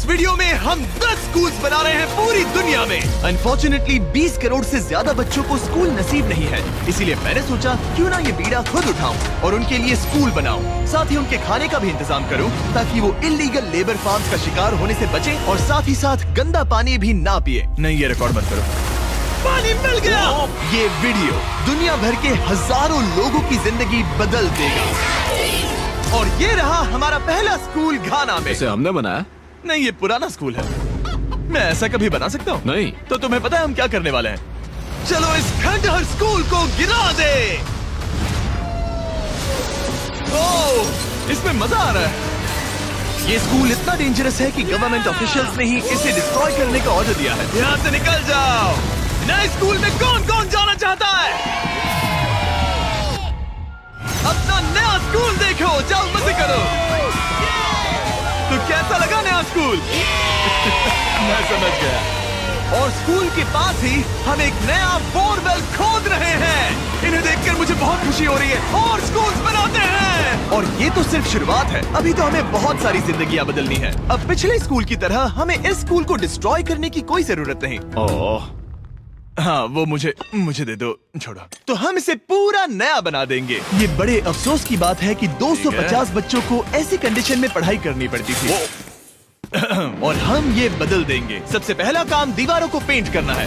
Video में हम 10 schools बना रहे हैं पूरी दुनिया में। अनफॉर्चुनेटली 20 करोड़ से ज्यादा बच्चों को स्कूल नसीब नहीं है, इसीलिए मैंने सोचा क्यों ना ये बीड़ा खुद उठाऊं और उनके लिए स्कूल बनाऊं। साथ ही उनके खाने का भी इंतजाम करूं ताकि वो इल्लीगल लेबर फार्म्स का शिकार होने से बचे और साथ ही साथ गंदा पानी भी ना पिए। नहीं, ये रिकॉर्ड मत करो। पानी मिल गया। ये वीडियो दुनिया भर के हजारों लोगों की जिंदगी बदल देगा। और ये रहा हमारा पहला स्कूल घाना में। इसे हमने बनाया? नहीं, ये पुराना स्कूल है। मैं ऐसा कभी बना सकता हूँ? नहीं। तो तुम्हें पता है हम क्या करने वाले हैं? चलो इस खंडहर स्कूल को गिरा दे। ओह, इसमें मजा आ रहा है। ये स्कूल इतना डेंजरस है कि गवर्नमेंट ऑफिशियल्स ने ही इसे डिस्ट्रॉय करने का ऑर्डर दिया है। यहाँ से निकल जाओ। नए स्कूल में कौन कौन जाना चाहता है? अपना नया स्कूल देखो, जाओ मजे करो। तो कैसा लगा नया स्कूल? मैं समझ गया। और स्कूल के पास ही हम एक नया बोरवेल खोद रहे हैं। इन्हें देखकर मुझे बहुत खुशी हो रही है। और स्कूल्स बनाते हैं। और ये तो सिर्फ शुरुआत है, अभी तो हमें बहुत सारी जिंदगियां बदलनी है। अब पिछले स्कूल की तरह हमें इस स्कूल को डिस्ट्रॉय करने की कोई जरूरत नहीं। ओह, हाँ, वो मुझे दे दो, छोड़ो। तो हम इसे पूरा नया बना देंगे। ये बड़े अफसोस की बात है कि 250 बच्चों को ऐसी कंडीशन में पढ़ाई करनी पड़ती थी। और हम ये बदल देंगे। सबसे पहला काम दीवारों को पेंट करना है।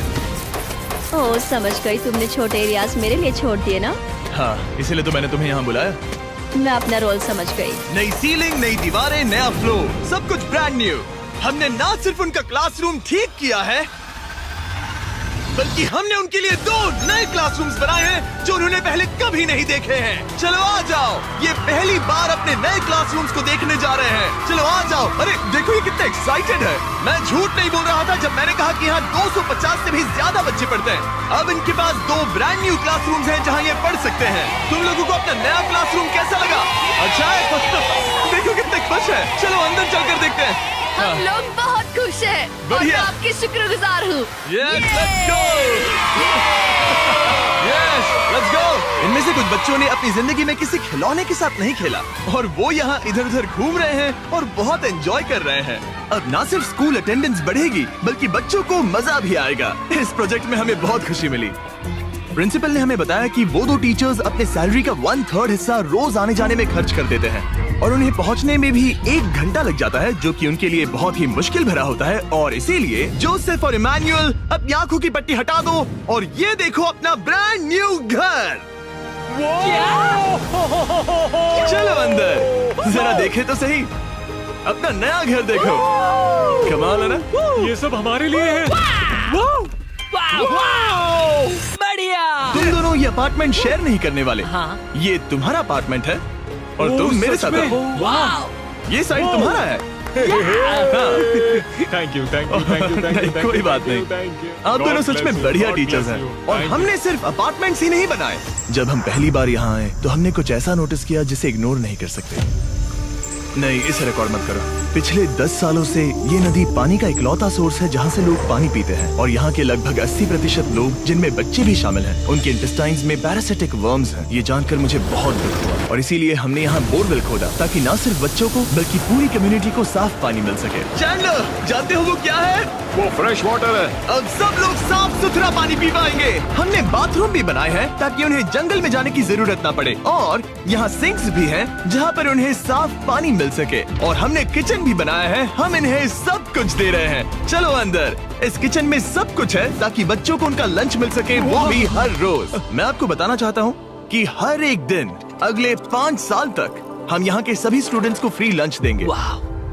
ओह, समझ गई। तुमने छोटे एरियाज मेरे लिए छोड़ दिए ना? हाँ, इसीलिए तो मैंने तुम्हें यहाँ बुलाया। मैं अपना रोल समझ गई। नई सीलिंग, नई दीवारें, नया फ्लोर, सब कुछ ब्रांड न्यू। हमने ना सिर्फ उनका क्लासरूम ठीक किया है, बल्कि हमने उनके लिए 2 नए क्लासरूम्स बनाए हैं जो उन्होंने पहले कभी नहीं देखे हैं। चलो आ जाओ, ये पहली बार अपने नए क्लासरूम्स को देखने जा रहे हैं। चलो आ जाओ। अरे देखो, ये कितना एक्साइटेड है। मैं झूठ नहीं बोल रहा था जब मैंने कहा कि यहाँ 250 से भी ज्यादा बच्चे पढ़ते हैं। अब इनके पास 2 ब्रांड न्यू क्लासरूम्स हैं जहाँ ये पढ़ सकते हैं। तुम लोगों को अपना नया क्लासरूम कैसा लगा? अच्छा है। देखो कितने खुश है। चलो अंदर चलकर देखते हैं। हम लोग बहुत खुश हैं और मैं आपकी शुक्रगुजार हूँ। Let's go! इनमें से कुछ बच्चों ने अपनी जिंदगी में किसी खिलौने के साथ नहीं खेला और वो यहाँ इधर उधर घूम रहे हैं और बहुत एंजॉय कर रहे हैं। अब ना सिर्फ स्कूल अटेंडेंस बढ़ेगी बल्कि बच्चों को मजा भी आएगा। इस प्रोजेक्ट में हमें बहुत खुशी मिली। प्रिंसिपल ने हमें बताया कि वो 2 टीचर्स अपने सैलरी का 1/3 हिस्सा रोज आने जाने में खर्च कर देते हैं और उन्हें पहुंचने में भी 1 घंटा लग जाता है, जो कि उनके लिए बहुत ही मुश्किल भरा होता है। और इसीलिए जोसेफ और इमैनुअल अपनी आंखों की पट्टी हटा दो और ये देखो अपना ब्रांड न्यू घर। चलो अंदर जरा देखे तो सही, अपना नया घर देखो। कमाल है ना? ये सब हमारे लिए है। बढ़िया। तुम दोनों ये अपार्टमेंट शेयर नहीं करने वाले। हाँ। ये तुम्हारा अपार्टमेंट है और तुम मेरे साथ रहो। ये साइड तुम्हारा है। Thank you. कोई बात नहीं। आप दोनों सच में बढ़िया टीचर्स हैं। और हमने सिर्फ अपार्टमेंट्स ही नहीं बनाए। जब हम पहली बार यहाँ आए तो हमने कुछ ऐसा नोटिस किया जिसे इग्नोर नहीं कर सकते। नहीं, इसे रिकॉर्ड मत करो। पिछले 10 सालों से ये नदी पानी का इकलौता सोर्स है जहाँ से लोग पानी पीते हैं और यहाँ के लगभग 80% लोग, जिनमें बच्चे भी शामिल हैं, उनके इंटेस्टाइन्स में पैरासिटिक वर्म्स हैं। ये जानकर मुझे बहुत दुख हुआ और इसीलिए हमने यहाँ बोरवेल खोदा ताकि न सिर्फ बच्चों को बल्कि पूरी कम्युनिटी को साफ पानी मिल सके। चैंडलर, जानते हो वो क्या है? वो फ्रेश वाटर है। अब सब लोग साफ सुथरा पानी पी पाएंगे। हमने बाथरूम भी बनाए हैं ताकि उन्हें जंगल में जाने की जरूरत न पड़े और यहाँ सिंक्स भी हैं जहाँ पर उन्हें साफ पानी मिल सके। और हमने किचन भी बनाया है। हम इन्हें सब कुछ दे रहे हैं। चलो अंदर। इस किचन में सब कुछ है ताकि बच्चों को उनका लंच मिल सके, वो भी हर रोज। मैं आपको बताना चाहता हूँ कि हर एक दिन अगले 5 साल तक हम यहाँ के सभी स्टूडेंट्स को फ्री लंच देंगे।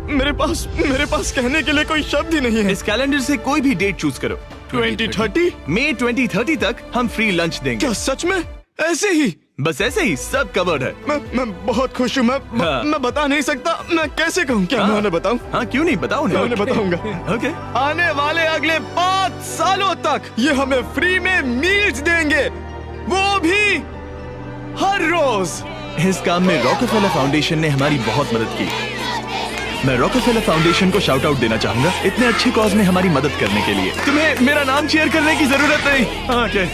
मेरे पास कहने के लिए कोई शब्द ही नहीं है। इस कैलेंडर से कोई भी डेट चूज करो। 2030? मई 2030 तक हम फ्री लंच देंगे। क्या सच में? ऐसे ही? बस ऐसे ही, सब कवर्ड है। मैं बहुत खुश हूँ। मैं बता नहीं सकता। मैं कैसे कहूँ? क्या मैं उन्हें बताऊँ? हाँ, क्यों नहीं, बताओ। मैं उन्हें बताऊंगा। ओके। आने वाले अगले 5 सालों तक ये हमें फ्री में मील्स देंगे, वो भी हर रोज। इस काम में रॉकफेलर फाउंडेशन ने हमारी बहुत मदद की। मैं रॉकफेलर फाउंडेशन को शाउट आउट देना चाहूंगा इतने अच्छे कॉज में हमारी मदद करने के लिए। तुम्हें मेरा नाम शेयर करने की जरूरत नहीं। Okay,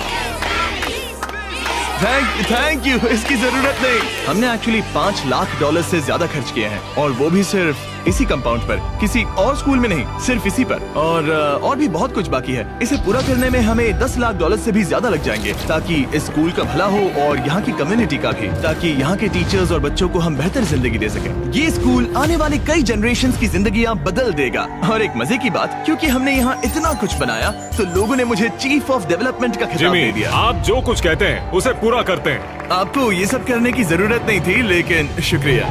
thank you. इसकी जरूरत नहीं। हमने एक्चुअली $5 लाख से ज्यादा खर्च किए हैं और वो भी सिर्फ इसी कंपाउंड पर, किसी और स्कूल में नहीं, सिर्फ इसी पर। और भी बहुत कुछ बाकी है। इसे पूरा करने में हमें $10 लाख से भी ज्यादा लग जाएंगे, ताकि इस स्कूल का भला हो और यहाँ की कम्युनिटी का भी, ताकि यहाँ के टीचर्स और बच्चों को हम बेहतर जिंदगी दे सकें। ये स्कूल आने वाले कई जनरेशंस की जिंदगियाँ बदल देगा। और एक मजे की बात, क्योंकि हमने यहाँ इतना कुछ बनाया तो लोगों ने मुझे चीफ ऑफ डेवलपमेंट का खिताब दे दिया। आप जो कुछ कहते हैं उसे पूरा करते हैं। आपको ये सब करने की जरूरत नहीं थी, लेकिन शुक्रिया।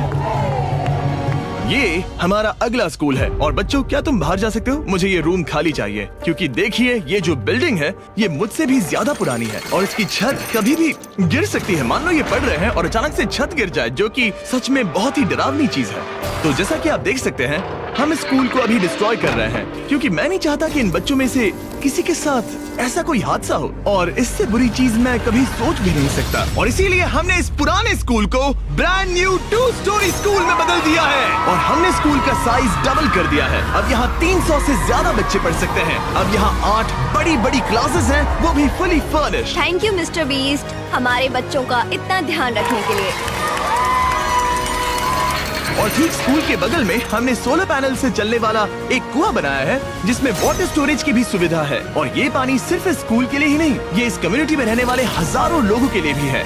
ये हमारा अगला स्कूल है। और बच्चों, क्या तुम बाहर जा सकते हो? मुझे ये रूम खाली चाहिए, क्योंकि देखिए ये जो बिल्डिंग है ये मुझसे भी ज्यादा पुरानी है और इसकी छत कभी भी गिर सकती है। मान लो ये पढ़ रहे हैं और अचानक से छत गिर जाए, जो कि सच में बहुत ही डरावनी चीज है। तो जैसा कि आप देख सकते हैं, हम स्कूल को अभी डिस्ट्रॉय कर रहे हैं, क्योंकि मैं नहीं चाहता कि इन बच्चों में से किसी के साथ ऐसा कोई हादसा हो, और इससे बुरी चीज मैं कभी सोच भी नहीं सकता। और इसीलिए हमने इस पुराने स्कूल को ब्रांड न्यू 2 स्टोरी स्कूल में बदल दिया है और हमने स्कूल का साइज डबल कर दिया है। अब यहाँ 300 से ज्यादा बच्चे पढ़ सकते हैं। अब यहाँ 8 बड़ी बड़ी क्लासेस हैं, वो भी fully furnished. Thank you mister beast, हमारे बच्चों का इतना ध्यान रखने के लिए। और ठीक स्कूल के बगल में हमने सोलर पैनल से चलने वाला एक कुआं बनाया है, जिसमें वाटर स्टोरेज की भी सुविधा है। और ये पानी सिर्फ स्कूल के लिए ही नहीं, ये इस कम्युनिटी में रहने वाले हजारों लोगों के लिए भी है।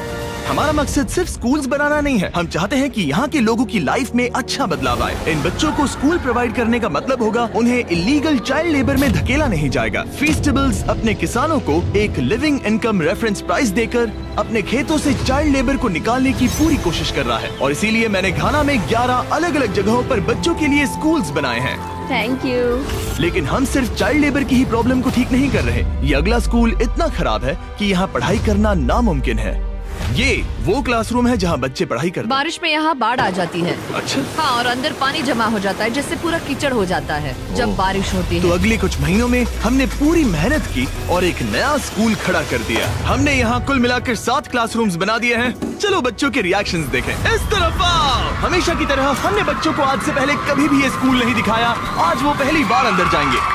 हमारा मकसद सिर्फ स्कूल्स बनाना नहीं है, हम चाहते हैं कि यहाँ के लोगों की लाइफ में अच्छा बदलाव आए। इन बच्चों को स्कूल प्रोवाइड करने का मतलब होगा उन्हें इलीगल चाइल्ड लेबर में धकेला नहीं जाएगा। फीस्टेबल्स अपने किसानों को एक लिविंग इनकम रेफरेंस प्राइस देकर अपने खेतों से चाइल्ड लेबर को निकालने की पूरी कोशिश कर रहा है। और इसीलिए मैंने घाना में 11 अलग अलग जगहों पर बच्चों के लिए स्कूल्स बनाए हैं। Thank you. लेकिन हम सिर्फ चाइल्ड लेबर की ही प्रॉब्लम को ठीक नहीं कर रहे। ये अगला स्कूल इतना खराब है कि यहाँ पढ़ाई करना नामुमकिन है। ये वो क्लासरूम है जहाँ बच्चे पढ़ाई करते हैं। बारिश में यहाँ बाढ़ आ जाती है। अच्छा। हाँ, और अंदर पानी जमा हो जाता है, जिससे पूरा कीचड़ हो जाता है जब बारिश होती तो है। अगले कुछ महीनों में हमने पूरी मेहनत की और एक नया स्कूल खड़ा कर दिया। हमने यहाँ कुल मिलाकर 7 क्लासरूम्स बना दिए हैं। चलो बच्चों के रिएक्शंस देखें। इस तरफ आओ। हमेशा की तरह हमने बच्चों को आज से पहले कभी भी ये स्कूल नहीं दिखाया। आज वो पहली बार अंदर जाएंगे।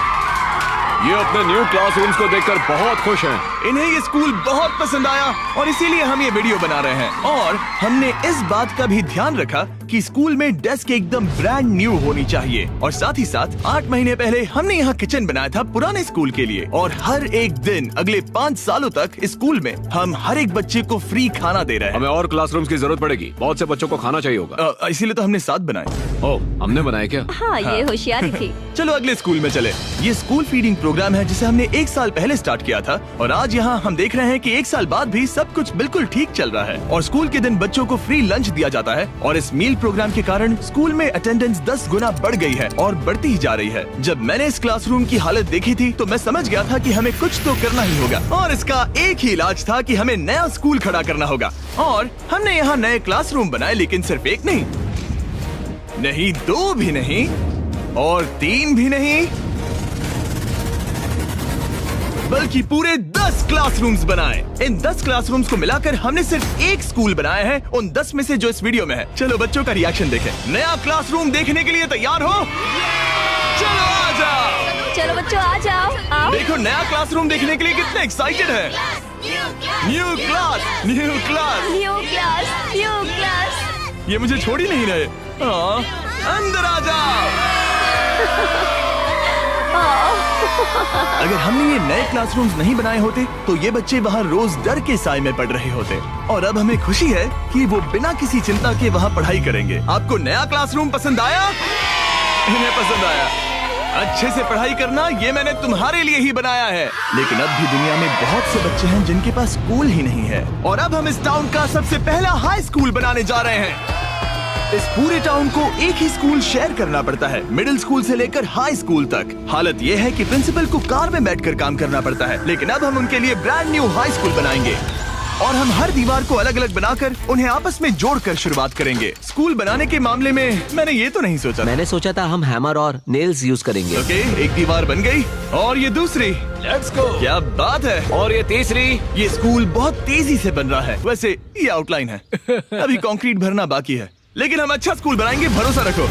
ये अपने न्यू क्लासरूम्स को देखकर बहुत खुश हैं। इन्हें ये स्कूल बहुत पसंद आया और इसीलिए हम ये वीडियो बना रहे हैं। और हमने इस बात का भी ध्यान रखा कि स्कूल में डेस्क एकदम ब्रांड न्यू होनी चाहिए। और साथ ही साथ 8 महीने पहले हमने यहाँ किचन बनाया था पुराने स्कूल के लिए। और हर एक दिन अगले 5 सालों तक स्कूल में हम हर एक बच्चे को फ्री खाना दे रहे हैं। हमें और क्लासरूम्स की जरूरत पड़ेगी, बहुत से बच्चों को खाना चाहिए होगा। इसीलिए तो हमने 7 बनाए। ओह, हमने बनाए क्या? हाँ, ये होशियारी थी। चलो अगले स्कूल में चले। ये स्कूल फीडिंग प्रोग्राम है जिसे हमने 1 साल पहले स्टार्ट किया था। और आज यहाँ हम देख रहे हैं कि 1 साल बाद भी सब कुछ बिल्कुल ठीक चल रहा है। और स्कूल के दिन बच्चों को फ्री लंच दिया जाता है। और इस मील प्रोग्राम के कारण स्कूल में अटेंडेंस 10 गुना बढ़ गई है और बढ़ती ही जा रही है। जब मैंने इस क्लासरूम की हालत देखी थी तो मैं समझ गया था कि हमें कुछ तो करना ही होगा। और इसका एक ही इलाज था कि हमें नया स्कूल खड़ा करना होगा। और हमने यहाँ नए क्लासरूम बनाए, लेकिन सिर्फ एक नहीं, 2 भी नहीं और 3 भी नहीं, बल्कि पूरे 10 क्लासरूम्स बनाए। इन 10 क्लासरूम्स को मिलाकर हमने सिर्फ एक स्कूल बनाया है, उन 10 में से जो इस वीडियो में है। चलो बच्चों का रिएक्शन देखें। नया क्लासरूम देखने के लिए तैयार हो? चलो आ जाओ। चलो बच्चों आ जाओ, आओ। देखो नया क्लासरूम देखने के लिए कितने एक्साइटेड है। New class, new class, new class, new class. ये मुझे छोड़ ही नहीं रहे। हाँ, अंदर आ जाओ। अगर हमने ये नए क्लासरूम्स नहीं बनाए होते तो ये बच्चे वहाँ रोज डर के साए में पढ़ रहे होते। और अब हमें खुशी है कि वो बिना किसी चिंता के वहाँ पढ़ाई करेंगे। आपको नया क्लासरूम पसंद आया? इन्हें पसंद आया। अच्छे से पढ़ाई करना ये मैंने तुम्हारे लिए ही बनाया है। लेकिन अब भी दुनिया में बहुत से बच्चे हैं जिनके पास स्कूल ही नहीं है। और अब हम इस टाउन का सबसे पहला हाई स्कूल बनाने जा रहे हैं। इस पूरे टाउन को एक ही स्कूल शेयर करना पड़ता है, मिडिल स्कूल से लेकर हाई स्कूल तक। हालत ये है कि प्रिंसिपल को कार में बैठकर काम करना पड़ता है। लेकिन अब हम उनके लिए ब्रांड न्यू हाई स्कूल बनाएंगे और हम हर दीवार को अलग अलग बनाकर उन्हें आपस में जोड़कर शुरुआत करेंगे। स्कूल बनाने के मामले में मैंने ये तो नहीं सोचा। मैंने सोचा था हम हैमर और नेल्स यूज करेंगे। ओके, एक दीवार बन गई और ये दूसरी। Let's go. क्या बात है। और ये तीसरी। ये स्कूल बहुत तेजी से बन रहा है। वैसे ये आउटलाइन है, अभी कंक्रीट भरना बाकी है, लेकिन हम अच्छा स्कूल बनाएंगे, भरोसा रखो।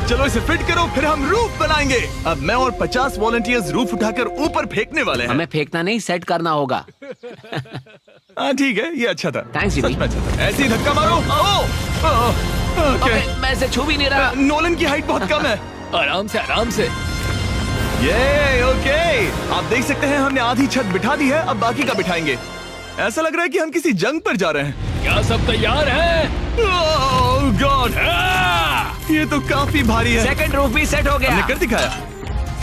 चलो इसे फिट करो, फिर हम रूफ बनाएंगे। अब मैं और 50 वॉलंटियर्स रूफ उठाकर ऊपर फेंकने वाले हैं। हमें फेंकना नहीं, सेट करना होगा। हाँ ठीक है, ये अच्छा था। थैंक्स सच में अच्छा था। ऐसे ही धक्का मारो। अबे, मैं इसे छू भी नहीं रहा। नोलन की हाइट बहुत कम है। आराम से आराम से। ये ओके, आप देख सकते हैं हमने आधी छत बिठा दी है, अब बाकी का बिठाएंगे। ऐसा लग रहा है कि हम किसी जंग पर जा रहे हैं। क्या सब तैयार है? ओह गॉड, ये तो काफी भारी है। सेकंड रूफ भी सेट हो गया। हमने कर दिखाया।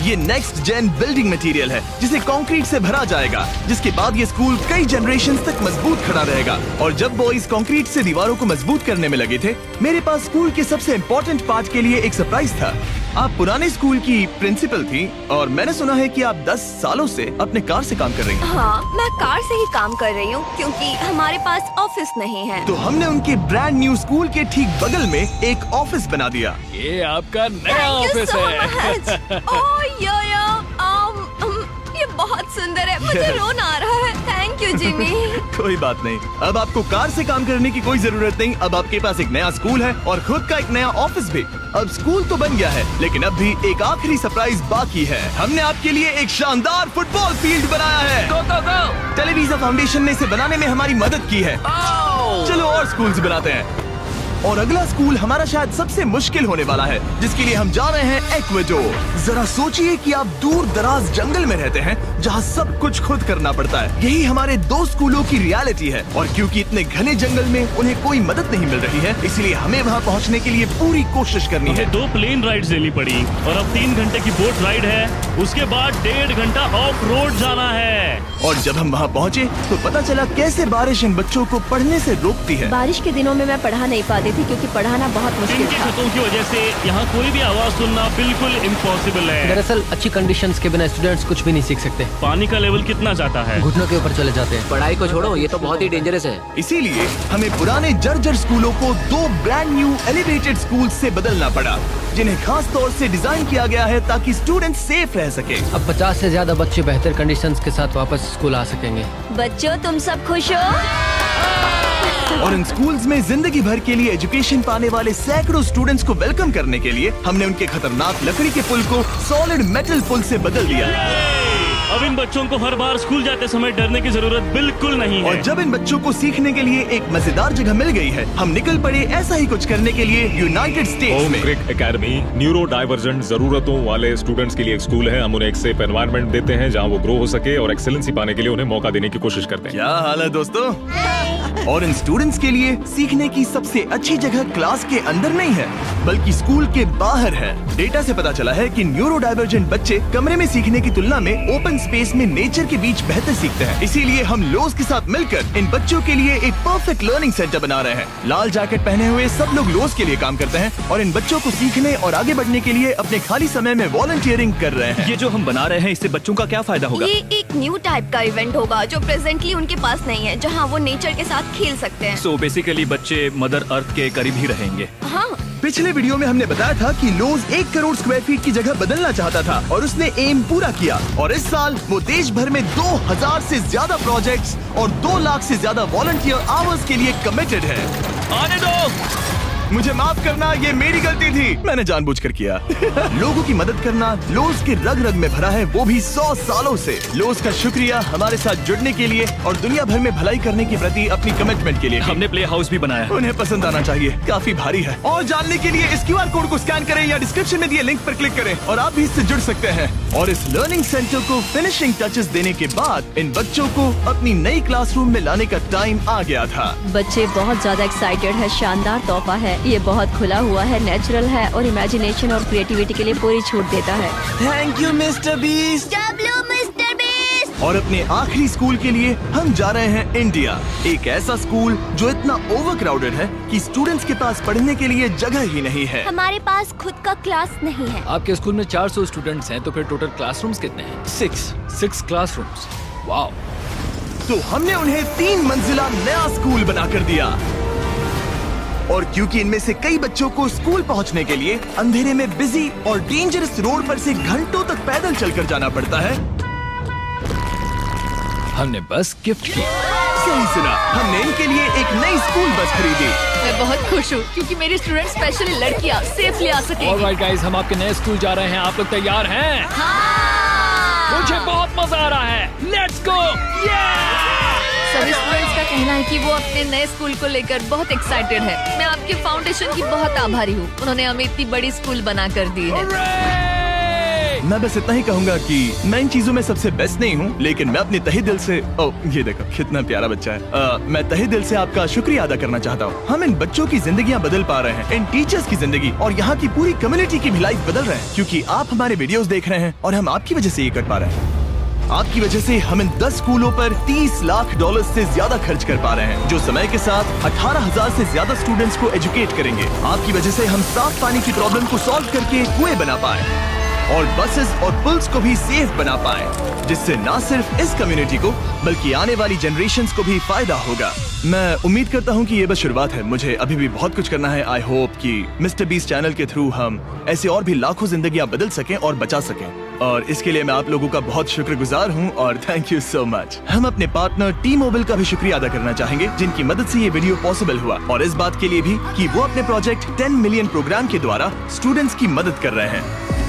ये नेक्स्ट जेन बिल्डिंग मटेरियल है जिसे कंक्रीट से भरा जाएगा, जिसके बाद ये स्कूल कई जनरेशन तक मजबूत खड़ा रहेगा। और जब बॉयज कंक्रीट से दीवारों को मजबूत करने में लगे थे, मेरे पास स्कूल के सबसे इम्पोर्टेंट पार्ट के लिए एक सरप्राइज था। आप पुराने स्कूल की प्रिंसिपल थी और मैंने सुना है कि आप 10 सालों से अपने कार से काम कर रही हैं। हाँ, मैं कार से ही काम कर रही हूँ क्योंकि हमारे पास ऑफिस नहीं है। तो हमने उनके ब्रांड न्यू स्कूल के ठीक बगल में एक ऑफिस बना दिया। ये आपका नया ऑफिस है। ये बहुत सुंदर है, मुझे रोना आ रहा है। Thank you Jimmy. कोई बात नहीं, अब आपको कार से काम करने की कोई जरूरत नहीं। अब आपके पास एक नया स्कूल है और खुद का एक नया ऑफिस भी। अब स्कूल तो बन गया है, लेकिन अब भी एक आखिरी सरप्राइज बाकी है। हमने आपके लिए एक शानदार फुटबॉल फील्ड बनाया है। गो गो गो। टेलीविजन फाउंडेशन ने इसे बनाने में हमारी मदद की है। चलो और स्कूल्स बनाते हैं। और अगला स्कूल हमारा शायद सबसे मुश्किल होने वाला है, जिसके लिए हम जा रहे हैं एक्वाडोर। जरा सोचिए कि आप दूर दराज जंगल में रहते हैं जहां सब कुछ खुद करना पड़ता है। यही हमारे 2 स्कूलों की रियलिटी है। और क्योंकि इतने घने जंगल में उन्हें कोई मदद नहीं मिल रही है, इसलिए हमें वहां पहुंचने के लिए पूरी कोशिश करनी है। 2 प्लेन राइड्स लेनी पड़ी और अब 3 घंटे की बोट राइड है। उसके बाद 1.5 घंटा ऑफ रोड जाना है। और जब हम वहां पहुंचे तो पता चला कैसे बारिश इन बच्चों को पढ़ने से रोकती है। बारिश के दिनों में मैं पढ़ा नहीं पाती थी क्योंकि पढ़ाना बहुत मुश्किल इनकी था। छतों की वजह से यहाँ कोई भी आवाज सुनना बिल्कुल इम्पॉसिबल है। दरअसल अच्छी कंडीशंस के बिना स्टूडेंट्स कुछ भी नहीं सीख सकते। पानी का लेवल कितना जाता है? घुटनों के ऊपर चले जाते हैं। पढ़ाई को छोड़ो, ये तो बहुत ही डेंजरस है। इसीलिए हमें पुराने जर्जर स्कूलों को 2 ब्रांड न्यू एलिवेटेड स्कूल से बदलना पड़ा, जिन्हें खास तौर से डिजाइन किया गया है ताकि स्टूडेंट सेफ रह सके। अब 50 से ज्यादा बच्चे बेहतर कंडीशंस के साथ वापस स्कूल आ सकेंगे। बच्चों, तुम सब खुश हो? और इन स्कूल्स में जिंदगी भर के लिए एजुकेशन पाने वाले सैकड़ों स्टूडेंट्स को वेलकम करने के लिए हमने उनके खतरनाक लकड़ी के पुल को सॉलिड मेटल पुल से बदल दिया। अब इन बच्चों को हर बार स्कूल जाते समय डरने की जरूरत बिल्कुल नहीं है। और जब इन बच्चों को सीखने के लिए एक मजेदार जगह मिल गई है, हम निकल पड़े ऐसा ही कुछ करने के लिए यूनाइटेड स्टेट्स होम में। क्रिक एकेडमी न्यूरो डाइवर्जेंट जरूरतों वाले स्टूडेंट्स के लिए एक स्कूल है। हम उन्हें एक सेफ एनवायरनमेंट देते हैं जहां वो ग्रो हो सके और एक्सेलेंसी पाने के लिए उन्हें मौका देने की कोशिश करते हैं। क्या हाल है दोस्तों? और इन स्टूडेंट्स के लिए सीखने की सबसे अच्छी जगह क्लास के अंदर नहीं है, बल्कि स्कूल के बाहर है। डेटा से पता चला है कि न्यूरो डाइवर्जेंट बच्चे कमरे में सीखने की तुलना में ओपन स्पेस में नेचर के बीच बेहतर सीखते हैं। इसीलिए हम लोज के साथ मिलकर इन बच्चों के लिए एक परफेक्ट लर्निंग सेंटर बना रहे हैं। लाल जैकेट पहने हुए सब लोग लोज के लिए काम करते हैं और इन बच्चों को सीखने और आगे बढ़ने के लिए अपने खाली समय में वॉलंटियरिंग कर रहे हैं। ये जो हम बना रहे हैं, इससे बच्चों का क्या फायदा होगा? ये एक न्यू टाइप का इवेंट होगा जो प्रेजेंटली उनके पास नहीं है, जहाँ वो नेचर के साथ खेल सकते हैं। सो बेसिकली बच्चे मदर अर्थ के करीब ही रहेंगे। हाँ, पिछले वीडियो में हमने बताया था कि लोज 1 करोड़ स्क्वायर फीट की जगह बदलना चाहता था और उसने एम पूरा किया। और इस साल वो देश भर में 2000 से ज्यादा प्रोजेक्ट्स और 2 लाख से ज्यादा वॉलंटियर आवर्स के लिए कमिटेड है। आने दो। मुझे माफ करना, ये मेरी गलती थी, मैंने जानबूझकर किया। लोगों की मदद करना लोज के रग रग में भरा है, वो भी 100 सालों से। लोज का शुक्रिया हमारे साथ जुड़ने के लिए और दुनिया भर में भलाई करने के प्रति अपनी कमिटमेंट के लिए। हमने प्ले हाउस भी बनाया है। उन्हें पसंद आना चाहिए, काफी भारी है। और जानने के लिए इस QR कोड को स्कैन करें या डिस्क्रिप्शन में दिए लिंक पर क्लिक करें और आप भी इससे जुड़ सकते हैं। और इस लर्निंग सेंटर को फिनिशिंग टचेस देने के बाद इन बच्चों को अपनी नई क्लासरूम में लाने का टाइम आ गया था। बच्चे बहुत ज्यादा एक्साइटेड है। शानदार तोहफा है, ये बहुत खुला हुआ है, नेचुरल है और इमेजिनेशन और क्रिएटिविटी के लिए पूरी छूट देता है। Thank you mister beast. Mister beast. और अपने आखिरी स्कूल के लिए हम जा रहे हैं इंडिया। एक ऐसा स्कूल जो इतना ओवरक्राउडेड है कि स्टूडेंट्स के पास पढ़ने के लिए जगह ही नहीं है। हमारे पास खुद का क्लास नहीं है। आपके स्कूल में 400 स्टूडेंट्स हैं, तो फिर टोटल क्लासरूम्स कितने हैं? 6 क्लासरूम्स। वाओ। तो हमने उन्हें 3 मंजिला नया स्कूल बना कर दिया। और क्योंकि इनमें से कई बच्चों को स्कूल पहुंचने के लिए अंधेरे में बिजी और डेंजरस रोड पर से घंटों तक पैदल चलकर जाना पड़ता है, हमने बस गिफ्ट की। सही सुना, हमने इनके लिए एक नई स्कूल बस खरीदी। मैं बहुत खुश हूँ क्योंकि मेरी स्टूडेंट स्पेशली लड़कियाँ सेफली आ सकेंगी। ऑलराइट गाइस, हम आपके नए स्कूल जा रहे हैं। आप लोग तैयार हैं? हाँ! मुझे बहुत मजा आ रहा है। Let's go. सभी स्टूडेंट्स का कहना है कि वो अपने नए स्कूल को लेकर बहुत एक्साइटेड है। मैं आपके फाउंडेशन की बहुत आभारी हूँ, उन्होंने हमें इतनी बड़ी स्कूल बना कर दी है। मैं बस इतना ही कहूंगा कि मैं इन चीजों में सबसे बेस्ट नहीं हूँ, लेकिन मैं अपने तहे दिल से ये देखो कितना प्यारा बच्चा है। मैं तहे दिल से आपका शुक्रिया अदा करना चाहता हूँ। हम इन बच्चों की जिंदगियाँ बदल पा रहे हैं, इन टीचर्स की जिंदगी और यहाँ की पूरी कम्युनिटी की भी लाइफ बदल रहे हैं, क्योंकि आप हमारे वीडियोस देख रहे हैं और हम आपकी वजह से ये कर पा रहे हैं। आपकी वजह से हम इन 10 स्कूलों पर $30 लाख से ज्यादा खर्च कर पा रहे हैं, जो समय के साथ 18,000 से ज्यादा स्टूडेंट्स को एजुकेट करेंगे। आपकी वजह से हम साफ पानी की प्रॉब्लम को सॉल्व करके कुएं बना पाए और बसेस और पुल्स को भी सेफ बना पाए, जिससे न सिर्फ इस कम्युनिटी को बल्कि आने वाली जनरेशंस को भी फायदा होगा। मैं उम्मीद करता हूं कि ये बस शुरुआत है, मुझे अभी भी बहुत कुछ करना है। आई होप कि मिस्टर बीस्ट चैनल के थ्रू हम ऐसे और भी लाखों जिंदगियां बदल सकें और बचा सकें, और इसके लिए मैं आप लोगों का बहुत शुक्रगुजार हूं और थैंक यू सो मच। हम अपने पार्टनर टी मोबाइल का भी शुक्रिया अदा करना चाहेंगे, जिनकी मदद से ये वीडियो पॉसिबल हुआ, और इस बात के लिए भी कि वो अपने प्रोजेक्ट 10 मिलियन प्रोग्राम के द्वारा स्टूडेंट्स की मदद कर रहे हैं।